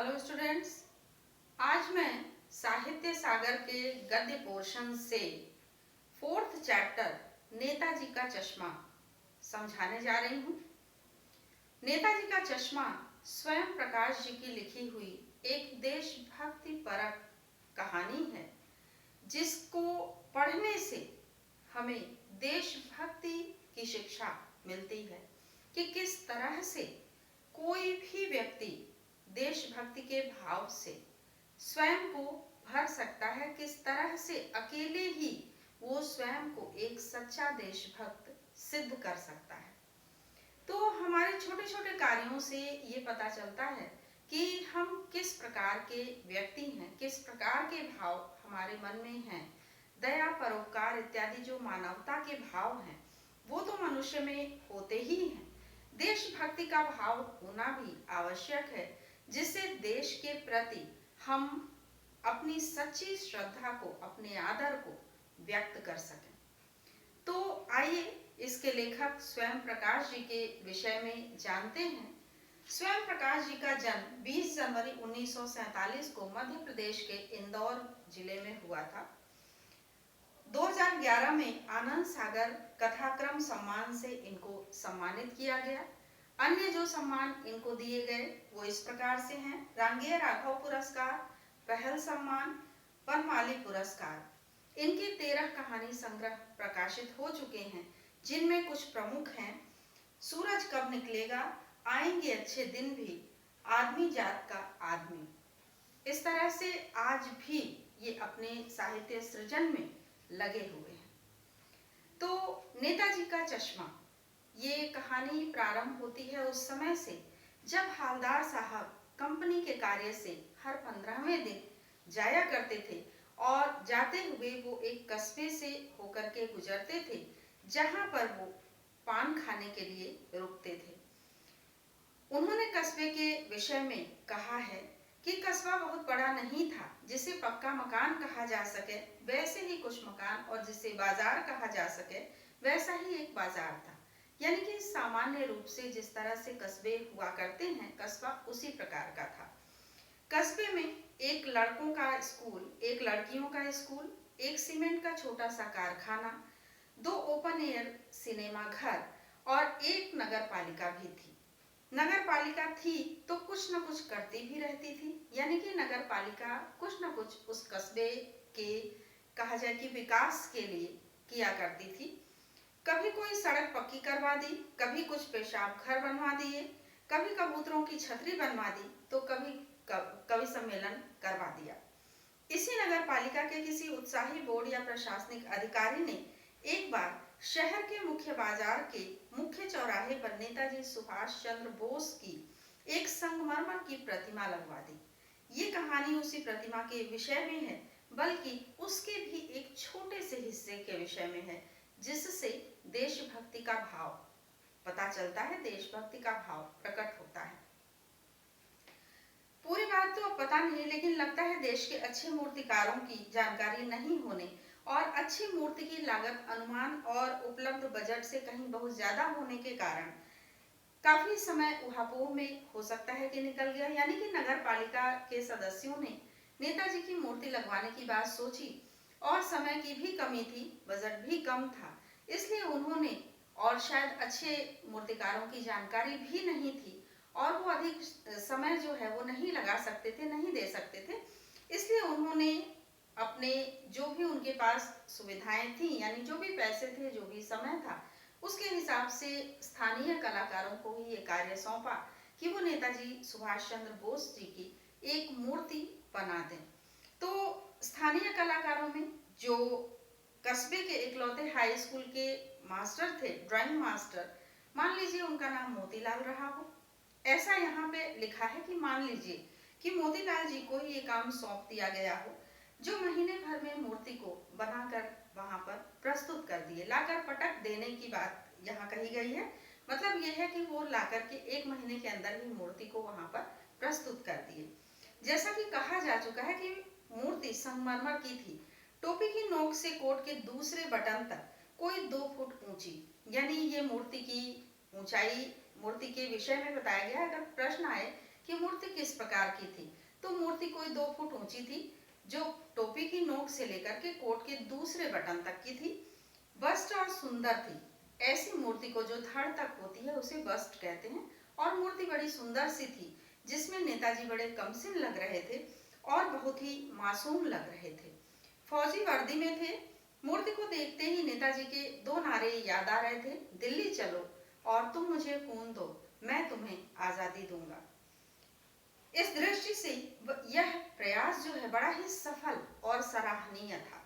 Hello students. आज मैं साहित्य सागर के गद्य पोर्शन से फोर्थ चैप्टर नेताजी का चश्मा समझाने जा रही हूँ। नेताजी का चश्मा स्वयं प्रकाश जी की लिखी हुई एक देशभक्ति परक कहानी है, जिसको पढ़ने से हमें देशभक्ति की शिक्षा मिलती है कि किस तरह से कोई भी व्यक्ति देशभक्ति के भाव से स्वयं को भर सकता है, किस तरह से अकेले ही वो स्वयं को एक सच्चा देशभक्त सिद्ध कर सकता है। तो हमारे छोटे छोटे कार्यों से ये पता चलता है कि हम किस प्रकार के व्यक्ति हैं, किस प्रकार के भाव हमारे मन में हैं। दया, परोपकार इत्यादि जो मानवता के भाव हैं वो तो मनुष्य में होते ही हैं। देशभक्ति का भाव होना भी आवश्यक है, जिससे देश के प्रति हम अपनी सच्ची श्रद्धा को, अपने आदर को व्यक्त कर सकें। तो आइए इसके लेखक स्वयं प्रकाश जी के विषय में जानते हैं। स्वयं प्रकाश जी का जन्म 20 जनवरी 1947 को मध्य प्रदेश के इंदौर जिले में हुआ था। 2011 में आनंद सागर कथाक्रम सम्मान से इनको सम्मानित किया गया। अन्य जो सम्मान इनको दिए गए वो इस प्रकार से हैं: रांगेय राघव पुरस्कार, पहल सम्मान, वनमाली पुरस्कार। इनके 13 कहानी संग्रह प्रकाशित हो चुके हैं, जिनमें कुछ प्रमुख हैं: सूरज कब निकलेगा, आएंगे अच्छे दिन भी, आदमी जात का आदमी। इस तरह से आज भी ये अपने साहित्य सृजन में लगे हुए हैं। तो नेताजी का चश्मा, ये कहानी प्रारंभ होती है उस समय से जब हालदार साहब कंपनी के कार्य से हर 15वें दिन जाया करते थे और जाते हुए वो एक कस्बे से होकर के गुजरते थे, जहां पर वो पान खाने के लिए रुकते थे। उन्होंने कस्बे के विषय में कहा है कि कस्बा बहुत बड़ा नहीं था जिसे पक्का मकान कहा जा सके, वैसे ही कुछ मकान, और जिसे बाजार कहा जा सके वैसा ही एक बाजार था। यानी कि सामान्य रूप से जिस तरह से कस्बे हुआ करते हैं, कस्बा उसी प्रकार का था। कस्बे में एक लड़कों का स्कूल, एक लड़कियों का स्कूल, एक सीमेंट का छोटा सा कारखाना, 2 ओपन एयर सिनेमा घर और एक नगर पालिका भी थी। नगर पालिका थी तो कुछ न कुछ करती भी रहती थी, यानी कि नगर पालिका कुछ न कुछ उस कस्बे के, कहा जाए कि विकास के लिए किया करती थी। कभी कोई सड़क पक्की करवा दी, कभी कुछ पेशाब घर बनवा दिए, कभी कबूतरों की छतरी बनवा दी, तो कभी कवि सम्मेलन करवा दिया। इसी नगर पालिका के किसी उत्साही बोर्ड या प्रशासनिक अधिकारी ने एक बार शहर के मुख्य बाजार के मुख्य चौराहे पर नेताजी सुभाष चंद्र बोस की एक संगमरमर की प्रतिमा लगवा दी। ये कहानी उसी प्रतिमा के विषय में है, बल्कि उसके भी एक छोटे से हिस्से के विषय में है, जिससे देशभक्ति का भाव पता चलता है, देशभक्ति का भाव प्रकट होता है। पूरी बात तो पता नहीं, लेकिन लगता है देश के अच्छे मूर्तिकारों की जानकारी नहीं होने और अच्छी मूर्ति की लागत अनुमान और उपलब्ध बजट से कहीं बहुत ज्यादा होने के कारण काफी समय उहापोह में हो सकता है कि निकल गया। यानी कि नगर पालिका के सदस्यों ने नेताजी की मूर्ति लगवाने की बात सोची और समय की भी कमी थी, बजट भी कम था, इसलिए उन्होंने, और शायद अच्छे मूर्तिकारों की जानकारी भी नहीं थी और वो अधिक समय जो है वो नहीं लगा सकते थे, नहीं दे सकते थे, इसलिए उन्होंने अपने जो भी उनके पास सुविधाएं थी, यानी जो भी पैसे थे, जो भी समय था, उसके हिसाब से स्थानीय कलाकारों को ही ये कार्य सौंपा कि वो नेताजी सुभाष चंद्र बोस जी की एक मूर्ति बना दें। तो स्थानीय कलाकारों में जो कस्बे के इकलौते हाई स्कूल के मास्टर थे, ड्राइंग मास्टर, मान लीजिए उनका नाम मोतीलाल रहा हो। ऐसा यहाँ पे लिखा है कि मान लीजिए कि मोतीलाल जी को ये काम सौंप दिया गया हो, जो महीने भर में मूर्ति को बनाकर वहां पर प्रस्तुत कर दिए। लाकर पटक देने की बात यहाँ कही गई है, मतलब यह है कि वो लाकर के 1 महीने के अंदर ही मूर्ति को वहां पर प्रस्तुत कर दिए। जैसा कि कहा जा चुका है कि मूर्ति संगमरमर की थी, टोपी की नोक से कोट के दूसरे बटन तक कोई 2 फुट ऊंची, यानी ये मूर्ति की ऊंचाई मूर्ति के विषय में बताया गया। अगर प्रश्न आए कि मूर्ति किस प्रकार की थी। तो मूर्ति कोई 2 फुट ऊंची थी, जो टोपी की नोक से लेकर के कोट के दूसरे बटन तक की थी। बस्ट और सुंदर थी। ऐसी मूर्ति को जो धड़ तक होती है उसे बस्ट कहते हैं। और मूर्ति बड़ी सुंदर सी थी, जिसमें नेताजी बड़े कमसिन लग रहे थे और बहुत ही मासूम लग रहे थे। फौजी वर्दी में थे। मूर्ति को देखते ही नेताजी के 2 नारे याद आ रहे थे, दिल्ली चलो और तुम मुझे खून दो, मैं तुम्हें आजादी दूंगा। इस दृष्टि से यह प्रयास जो है बड़ा ही सफल और सराहनीय था।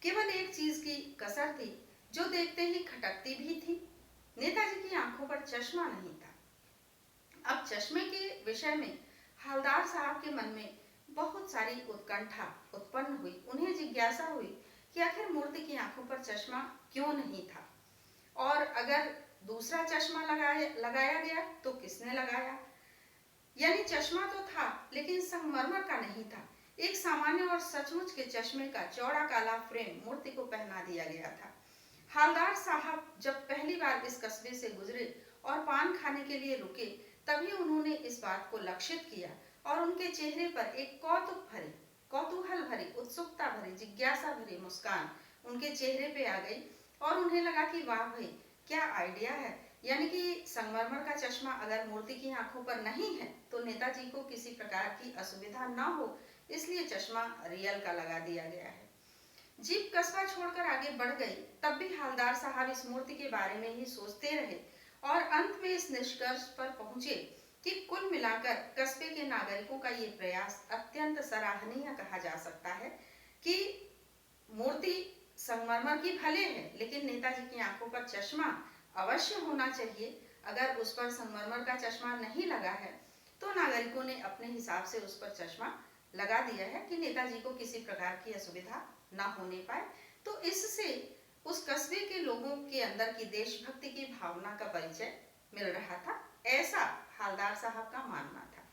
केवल एक चीज की कसर थी, जो देखते ही खटकती भी थी। नेताजी की आंखों पर चश्मा नहीं था। अब चश्मे के विषय में हवलदार साहब के मन में बहुत सारी उत्कंठा उत्पन्न हुई। उन्हें जिज्ञासा हुई कि आखिर मूर्ति की आंखों पर चश्मा क्यों नहीं था, और अगर दूसरा चश्मा लगाया गया तो किसने लगाया। यानी चश्मा तो था, लेकिन संगमरमर का नहीं था। एक सामान्य और सचमुच के चश्मे का चौड़ा काला फ्रेम मूर्ति को पहना दिया गया था। हवलदार साहब जब पहली बार इस कस्बे से गुजरे और पान खाने के लिए रुके, तभी उन्होंने इस बात को लक्षित किया और उनके चेहरे पर एक कौतूहल भरी, उत्सुकता भरी, जिज्ञासा भरी मुस्कान उनके चेहरे पे आ गई। और उन्हें लगा कि वाह भाई, क्या आइडिया है। यानी कि संगमरमर का चश्मा अगर मूर्ति की आंखों पर नहीं है तो नेताजी को किसी प्रकार की असुविधा ना हो, इसलिए चश्मा रियल का लगा दिया गया है। जीप कस्बा छोड़कर आगे बढ़ गई, तब भी हवलदार साहब इस मूर्ति के बारे में ही सोचते रहे और अंत में इस निष्कर्ष पर पहुंचे कि कुल मिलाकर कस्बे के नागरिकों का ये प्रयास अत्यंत सराहनीय कहा जा सकता है कि मूर्ति संगमरमर की भले है, लेकिन नेताजी की आंखों पर चश्मा अवश्य होना चाहिए। अगर उस पर संगमरमर का चश्मा नहीं लगा है तो नागरिकों ने अपने हिसाब से उस पर चश्मा लगा दिया है कि नेताजी को किसी प्रकार की असुविधा ना होने पाए। तो इससे उस कस्बे के लोगों के अंदर की देशभक्ति की भावना का परिचय मिल रहा था, ऐसा हवलदार साहब का मानना था।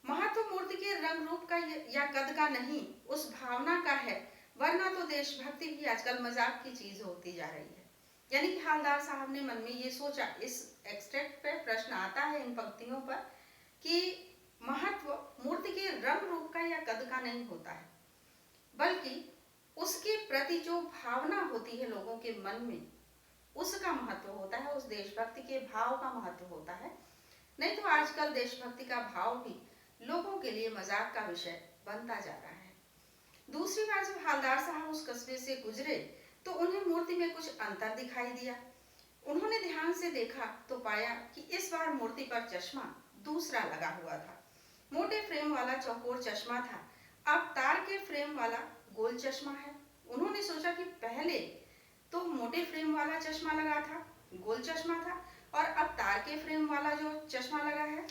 महत्व मूर्ति के रंग रूप का या कद का नहीं, उस भावना का है, वरना तो देशभक्ति भी आजकल मजाक की चीज होती जा रही है। यानी कि हवलदार साहब ने मन में ये सोचा, इस एक्सट्रैक्ट पे प्रश्न आता है इन पंक्तियों पर कि महत्व मूर्ति के रंग रूप का या कद का नहीं होता है, बल्कि उसके प्रति जो भावना होती है लोगों के मन में, उसका महत्व होता है, उस देशभक्ति के भाव का महत्व होता है। नहीं तो आजकल देशभक्ति का भाव भी लोगों के लिए मजाक का विषय बनता जा रहा है। दूसरी बार जब हवलदार साहब उस कस्बे से गुजरे तो उन्हें मूर्ति में कुछ अंतर दिखाई दिया। उन्होंने ध्यान से देखा तो पाया कि इस बार मूर्ति पर चश्मा दूसरा लगा हुआ था। मोटे फ्रेम वाला चौकोर चश्मा था, अब तार के फ्रेम वाला गोल चश्मा है। उन्होंने सोचा कि पहले तो मोटे फ्रेम वाला चश्मा लगा था, गोल चश्मा था, और अब तार के फ्रेम वाला जो चश्मा लगा है,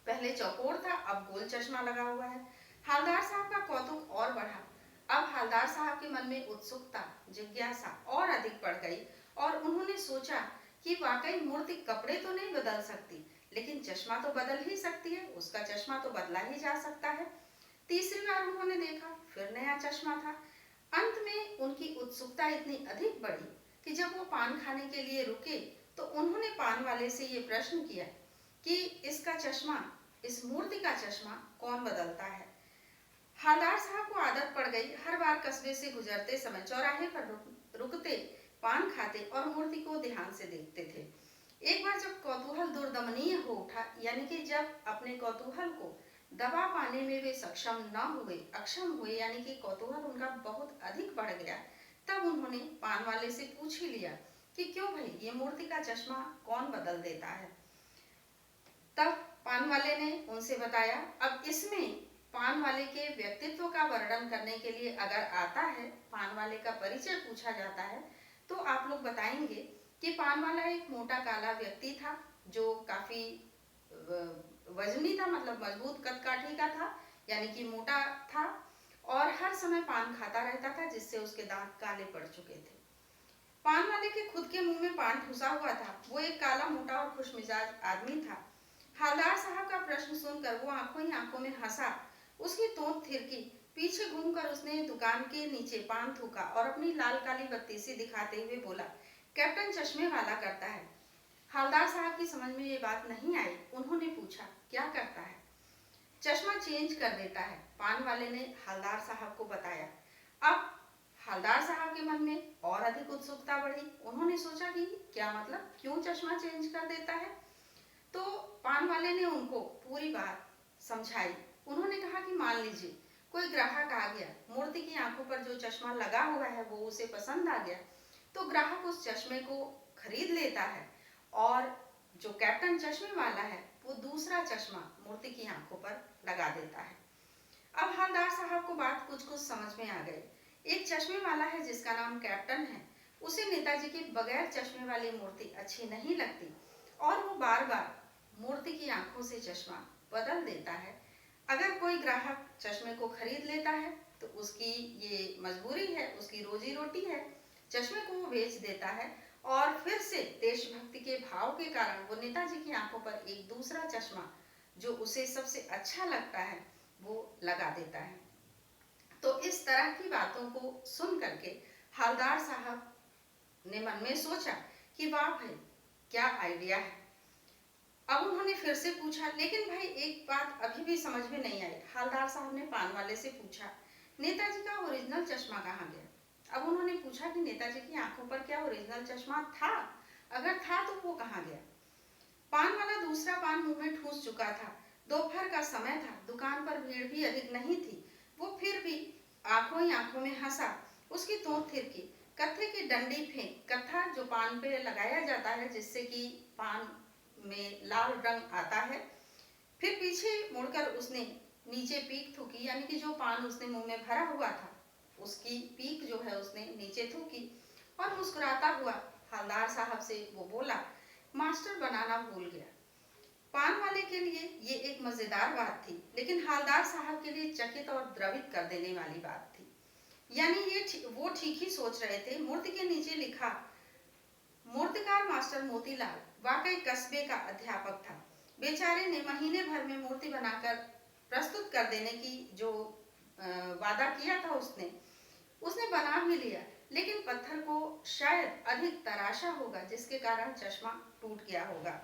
पहले चौकोर था, अब गोल चश्मा लगा हुआ है। हवलदार साहब का कौतूक और बढ़ा। अब हवलदार साहब के मन में उत्सुकता, जिज्ञासा और अधिक बढ़ गई और उन्होंने सोचा कि वाकई मूर्ति कपड़े तो नहीं बदल सकती, लेकिन चश्मा तो बदल ही सकती है, उसका चश्मा तो बदला ही जा सकता है। तीसरी बार उन्होंने देखा, फिर नया चश्मा था। अंत में उनकी उत्सुकता इतनी अधिक बढ़ी कि जब वो पान खाने के लिए रुके तो उन्होंने पान वाले से ये प्रश्न किया कि इसका चश्मा, इस मूर्ति का चश्मा कौन बदलता है। हवलदार साहब को आदत पड़ गई, हर बार कस्बे से गुजरते समय चौराहे पर रुकते, पान खाते और मूर्ति को ध्यान से देखते थे। एक बार जब कौतूहल दुर्दमनीय हो उठा, यानी कि जब अपने कौतूहल को दबा पाने में वे सक्षम न हुए, अक्षम हुए, यानी कि कौतूहल उनका बहुत अधिक बढ़ गया, तब उन्होंने पान वाले से पूछ ही लिया कि क्यों भाई, ये मूर्ति का चश्मा कौन बदल देता है। तब पान वाले ने उनसे बताया। अब इसमें पान वाले के व्यक्तित्व का वर्णन करने के लिए अगर आता है, पान वाले का परिचय पूछा जाता है, तो आप लोग बताएंगे कि पान वाला एक मोटा काला व्यक्ति था जो काफी वजनी था, मतलब मजबूत कदकाठी का था, यानी कि मोटा था, और हर समय पान खाता रहता था, जिससे उसके दांत काले पड़ चुके थे। पान वाले के खुद के मुंह में पान ठुसा हुआ था। वो एक काला, मोटा और खुशमिजाज आदमी था। हवलदार साहब का प्रश्न सुनकर वो आंखों ही आंखों में हंसा। उसकी तोंद थिरकी, पीछे घूमकर उसने दुकान के नीचे पान थूका और अपनी लाल काली बत्तीसी दिखाते हुए बोला, कैप्टन चश्मे वाला करता है। हवलदार साहब की समझ में ये बात नहीं आई। उन्होंने पूछा, क्या करता है? चश्मा चेंज कर देता है, पान वाले ने हवलदार साहब को बताया। अब हवलदार साहब के मन में और अधिक उत्सुकता बढ़ी। उन्होंने सोचा कि क्या मतलब, क्यों चश्मा चेंज कर देता है? तो पान वाले ने उनको पूरी बात समझाई। उन्होंने कहा कि मान लीजिए कोई ग्राहक आ गया, मूर्ति की आंखों पर जो चश्मा लगा हुआ है वो उसे पसंद आ गया, तो ग्राहक उस चश्मे को खरीद लेता है और जो कैप्टन चश्मे वाला है वो दूसरा चश्मा मूर्ति की आंखों पर लगा देता है। अब हवलदार साहब को बात कुछ कुछ समझ में आ गई। एक चश्मे वाला है जिसका नाम कैप्टन है, उसे नेताजी के बगैर चश्मे वाली मूर्ति अच्छी नहीं लगती और वो बार बार मूर्ति की आंखों से चश्मा बदल देता है। अगर कोई ग्राहक चश्मे को खरीद लेता है तो उसकी ये मजबूरी है, उसकी रोजी रोटी है, चश्मे को वो बेच देता है और फिर से देशभक्ति के भाव के कारण वो नेताजी की आंखों पर एक दूसरा चश्मा जो उसे सबसे अच्छा लगता है वो लगा देता है। तो इस तरह की बातों को सुन करके हवलदार साहब ने मन में सोचा कि वाह भाई, क्या आइडिया है। अब उन्होंने फिर से पूछा, लेकिन भाई एक बात अभी भी समझ में नहीं आई। हवलदार साहब ने पान वाले से पूछा, नेताजी का ओरिजिनल चश्मा कहाँ गया? अब उन्होंने पूछा कि नेताजी की आंखों पर क्या ओरिजिनल चश्मा था? अगर था तो वो कहाँ गया? पान वाला दूसरा पान मुंह में ठूस चुका था। दोपहर का समय था, दुकान पर भीड़ भी अधिक नहीं थी। वो फिर भी आंखों ही आंखों में हंसा। उसकी तोंद थिरकी। कत्थे की डंडी फेंक, कत्था जो पान पे लगाया जाता है जिससे कि पान में लाल रंग आता है। फिर पीछे मुड़कर उसने नीचे पीक थूकी, यानी कि जो पान उसने मुंह में भरा हुआ था उसकी पीक जो है उसने नीचे थूकी और मुस्कुराता हुआ हवलदार साहब से वो बोला, मास्टर बनाना भूल गया। पान वाले के लिए ये एक मजेदार बात थी, लेकिन हवलदार साहब के लिए चकित और द्रवित कर देने वाली बात थी। यानी वो ठीक ही सोच रहे थे। मूर्ति के नीचे लिखा, मूर्तिकार मास्टर मोतीलाल वाकई कस्बे का अध्यापक था। बेचारे ने महीने भर में मूर्ति बनाकर प्रस्तुत कर देने की जो वादा किया था उसने बना भी लिया, लेकिन पत्थर को शायद अधिक तराशा होगा जिसके कारण चश्मा टूट गया होगा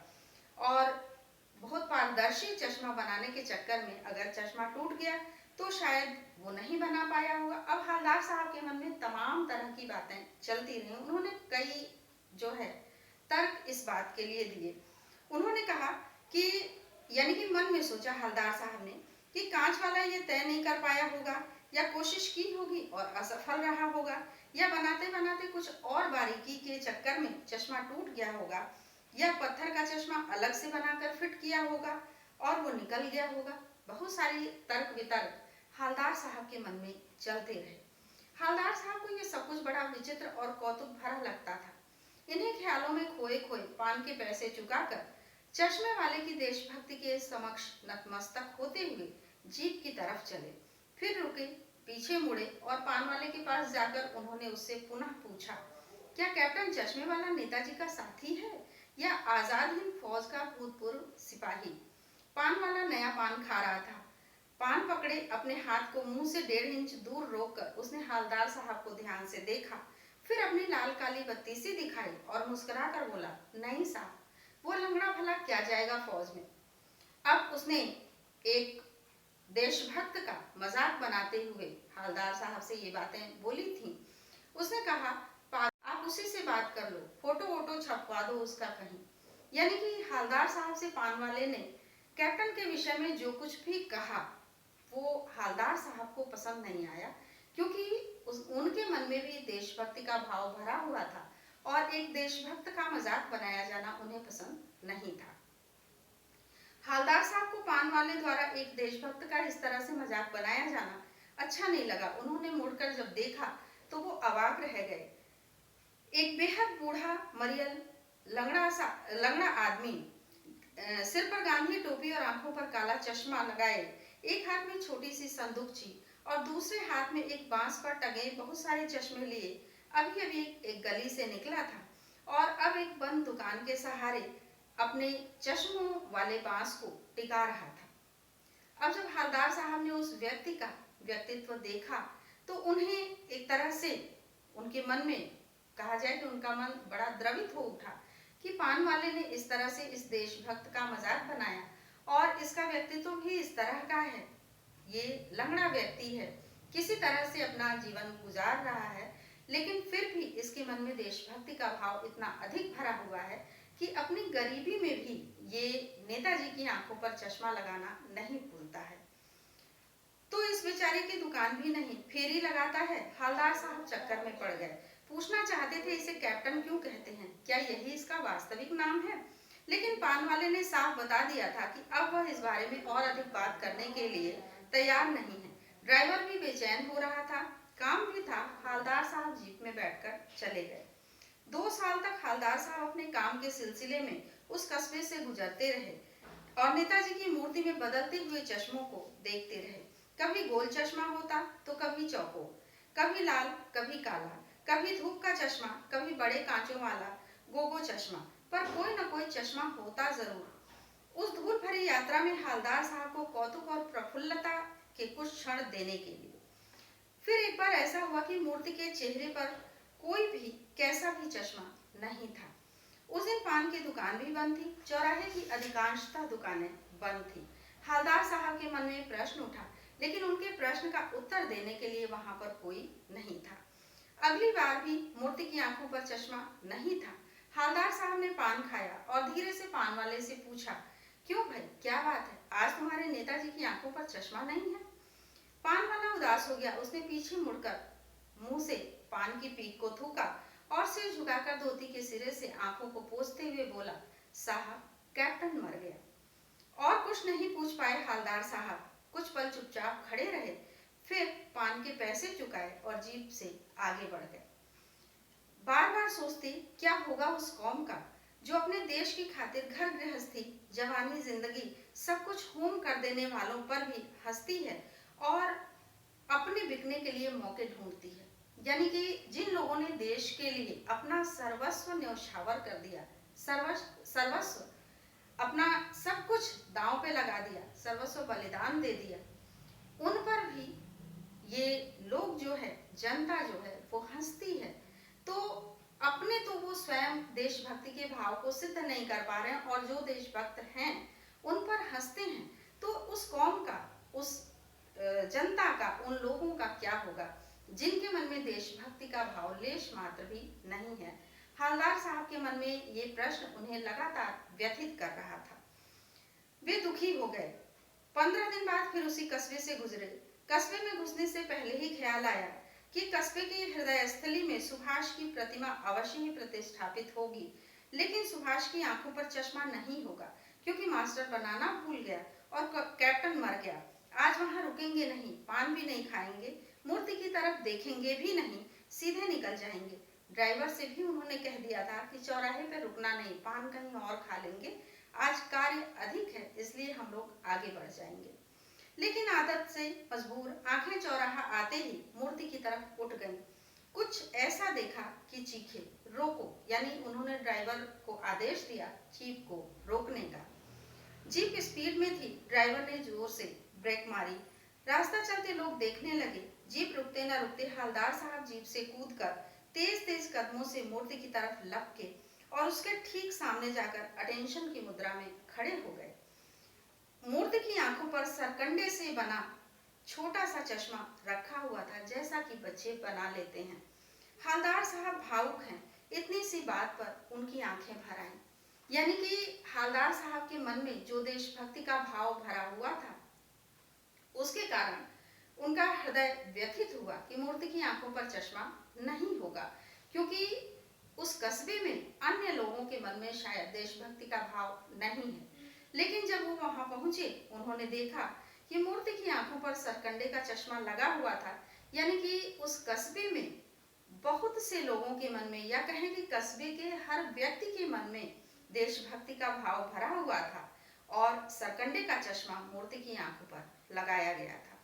और बहुत पारदर्शी चश्मा बनाने के चक्कर में अगर चश्मा टूट गया तो शायद वो नहीं बना पाया होगा। अब हवलदार साहब के मन में तमाम तरह की बातें चलती रही। उन्होंने कई जो है तर्क इस बात के लिए दिए। उन्होंने कहा कि यानी कि मन में सोचा हवलदार साहब ने कि कांच वाला ये तय नहीं कर पाया होगा या कोशिश की होगी और असफल रहा होगा या बनाते बनाते कुछ और बारीकी के चक्कर में चश्मा टूट गया होगा या पत्थर का चश्मा अलग से बनाकर फिट किया होगा और वो निकल गया होगा। बहुत सारी तर्क वितर्क हवलदार साहब के मन में चलते रहे। हवलदार साहब को ये सब कुछ बड़ा विचित्र और कौतुक भरा लगता था। इन्हीं ख्यालों में खोए खोए पान के पैसे चुकाकर चश्मे वाले की देशभक्ति के समक्ष नतमस्तक होते हुए जीप की तरफ चले। फिर रुके, पीछे मुड़े और पान वाले के पास जाकर उन्होंने उससे पुनः पूछा, क्या कैप्टन चश्मे वाला नेताजी का साथी है या आजाद हिंद फौज का भूतपूर्व सिपाही? पान वाला नया पान खा रहा था। पान पकड़े अपने हाथ को मुंह से 1.5 इंच दूर रोककर उसने हवलदार साहब को ध्यान से देखा, फिर अपनी लाल काली बत्ती सी दिखाई और मुस्कुराकर बोला, नहीं साहब, वो लंगड़ा भला क्या जाएगा फौज में। अब उसने एक देशभक्त का मजाक बनाते हुए हवलदार साहब से ये बातें बोली थी। उसने कहा, आप उसी से बात कर लो, फोटो वोटो छपवा दो उसका कहीं। यानी कि हवलदार साहब से पान वाले ने कैप्टन के विषय में जो कुछ भी कहा वो हवलदार साहब को पसंद नहीं आया, क्योंकि उनके मन में भी देशभक्ति का भाव भरा हुआ था और एक देशभक्त का मजाक बनाया जाना उन्हें पसंद नहीं था। हवलदार साहब को पान वाले द्वारा एक देशभक्त का इस तरह से मजाक बनाया जाना अच्छा नहीं लगा। उन्होंने मुड़कर जब देखा तो वो अवाक रह गए। एक बेहद बूढ़ा मरियल लंगड़ा आदमी, सिर पर गांधी टोपी और आंखों पर काला चश्मा लगाए, एक हाथ में छोटी सी संदूकची और दूसरे हाथ में एक बांस पर टंगे बहुत सारे चश्मे लिए अभी अभी एक गली से निकला था और अब एक बंद दुकान के सहारे अपने चश्मों वाले बांस को टिका रहा था। अब जब हवलदार साहब ने उस व्यक्ति का व्यक्तित्व देखा तो उन्हें एक तरह से उनके मन में कहा जाए कि उनका मन बड़ा द्रवित हो उठा, कि पान वाले ने इस तरह से इस देशभक्त का मजाक बनाया और इसका व्यक्तित्व भी इस तरह का है। ये लंगड़ा व्यक्ति है, किसी तरह से अपना जीवन गुजार रहा है, लेकिन फिर भी इसके मन में देशभक्ति का भाव इतना अधिक भरा हुआ है कि अपनी गरीबी में भी ये नेताजी की आंखों पर चश्मा लगाना नहीं भूलता है। तो इस बेचारे की दुकान भी नहीं, फेरी लगाता है। हवलदार साहब चक्कर में पड़ गए, पूछना चाहते थे इसे कैप्टन क्यों कहते हैं, क्या यही इसका वास्तविक नाम है। लेकिन पान वाले ने साफ बता दिया था कि अब वह इस बारे में और अधिक बात करने के लिए तैयार नहीं है। ड्राइवर भी बेचैन हो रहा था, काम भी था। हवलदार साहब जीप में बैठकर चले गए। 2 साल तक हवलदार साहब अपने काम के सिलसिले में उस कस्बे से गुजरते रहे और नेताजी की मूर्ति में बदलते हुए चश्मों को देखते रहे। कभी गोल चश्मा होता तो कभी चौकोर, कभी लाल कभी काला, कभी धूप का चश्मा, कभी बड़े कांचों वाला गोगो चश्मा, पर कोई न कोई चश्मा होता जरूर। उस धूल भरी यात्रा में हवलदार साहब को कौतुक और प्रफुल्लता के कुछ क्षण देने के लिए। फिर एक बार ऐसा हुआ कि मूर्ति के चेहरे पर कोई भी कैसा भी चश्मा नहीं था। उस दिन पान की दुकान भी बंद थी, चौराहे की अधिकांशतः दुकानें बंद थी। हवलदार साहब के मन में प्रश्न उठा, लेकिन उनके प्रश्न का उत्तर देने के लिए वहां पर कोई नहीं था। अगली बार भी मूर्ति की आंखों पर चश्मा नहीं था। हवलदार साहब ने पान खाया और धीरे से पान वाले से पूछा, क्यों भाई, क्या बात है, आज तुम्हारे नेताजी की आंखों पर चश्मा नहीं है। पान वाला उदास हो गया। उसने पीछे मुड़कर मुंह से पान की पीक को थूका और सिर झुकाकर धोती के सिरे से आंखों को पोंछते हुए बोला, साहब, कैप्टन मर गया। और कुछ नहीं पूछ पाए हवलदार साहब, कुछ पल चुपचाप खड़े रहे, फिर पान के पैसे चुकाए और जीप से आगे बढ़ गए। बार बार सोचते क्या होगा उस कौम का जो अपने देश की खातिर घर गृहस्थी, जवानी, जिंदगी सब कुछ होम कर देने वालों पर भी हंसती है और अपने बिकने के लिए मौके ढूंढती है। यानी कि जिन लोगों ने देश के लिए अपना सर्वस्व न्यौछावर कर दिया, सर्वस्व अपना सब कुछ दांव पे लगा दिया, सर्वस्व बलिदान दे दिया, उन पर भी ये लोग जो है, जनता जो है, वो हंसती है। तो अपने तो वो स्वयं देशभक्ति के भाव को सिद्ध नहीं कर पा रहे हैं और जो देशभक्त हैं उन पर हंसते हैं। तो उस कौम का, उस जनता का, उन लोगों का क्या होगा जिनके मन में देशभक्ति का भाव लेश मात्र भी नहीं है। हवलदार साहब के मन में ये प्रश्न उन्हें लगातार व्यथित कर रहा था। वे दुखी हो गए। 15 दिन बाद फिर उसी कस्बे से गुजरे। कस्बे में घुसने से पहले ही ख्याल आया कि कस्बे के हृदय स्थली में सुभाष की प्रतिमा अवश्य ही प्रतिष्ठापित होगी, लेकिन सुभाष की आंखों पर चश्मा नहीं होगा क्योंकि मास्टर बनाना भूल गया और कैप्टन मर गया। आज वहां रुकेंगे नहीं, पान भी नहीं खाएंगे, मूर्ति की तरफ देखेंगे भी नहीं, सीधे निकल जाएंगे। ड्राइवर से भी उन्होंने कह दिया था कि चौराहे पर रुकना नहीं, पान कहीं और खा लेंगे, आज कार्य अधिक है इसलिए हम लोग आगे बढ़ जाएंगे। लेकिन आदत से मजबूर आंखें चौराहा आते ही मूर्ति की तरफ उठ गईं। कुछ ऐसा देखा कि चीखे, रोको, यानी उन्होंने ड्राइवर को आदेश दिया जीप को रोकने का। जीप स्पीड में थी, ड्राइवर ने जोर से ब्रेक मारी। रास्ता चलते लोग देखने लगे। जीप रुकते न रुकते हवलदार साहब जीप से कूदकर तेज तेज कदमों से मूर्ति की तरफ लपके और उसके ठीक सामने जाकर अटेंशन की मुद्रा में खड़े हो गए। मूर्ति की आंखों पर सरकंडे से बना छोटा सा चश्मा रखा हुआ था, जैसा कि बच्चे बना लेते हैं। हवलदार साहब भावुक हैं, इतनी सी बात पर उनकी आंखें भर आईं। यानी कि हवलदार साहब के मन में जो देशभक्ति का भाव भरा हुआ था, उसके कारण उनका हृदय व्यथित हुआ कि मूर्ति की आंखों पर चश्मा नहीं होगा, क्योंकि उस कस्बे में अन्य लोगों के मन में शायद देशभक्ति का भाव नहीं है। लेकिन जब वो वहां पहुंचे, उन्होंने देखा कि मूर्ति की आंखों पर सरकंडे का चश्मा लगा हुआ था। यानी कि उस कस्बे में बहुत से लोगों के मन में, या कहें कि कस्बे के हर व्यक्ति के मन में देशभक्ति का भाव भरा हुआ था और सरकंडे का चश्मा मूर्ति की आंखों पर लगाया गया था।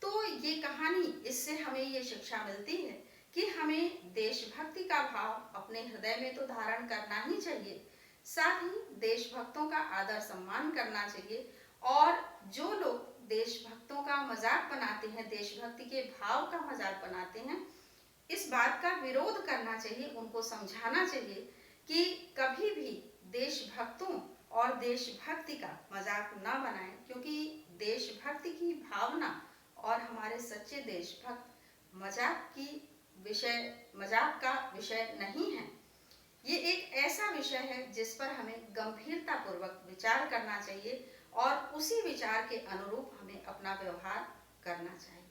तो ये कहानी, इससे हमें ये शिक्षा मिलती है कि हमें देशभक्ति का भाव अपने हृदय में तो धारण करना ही चाहिए, साथ ही देशभक्तों का आदर सम्मान करना चाहिए। और जो लोग देशभक्तों का मजाक बनाते हैं, देशभक्ति के भाव का मजाक बनाते हैं, इस बात का विरोध करना चाहिए, उनको समझाना चाहिए कि कभी भी देशभक्तों और देशभक्ति का मजाक ना बनाएं, क्योंकि देशभक्ति की भावना और हमारे सच्चे देशभक्त मजाक का विषय नहीं है। ये एक ऐसा विषय है जिस पर हमें गंभीरता पूर्वक विचार करना चाहिए और उसी विचार के अनुरूप हमें अपना व्यवहार करना चाहिए।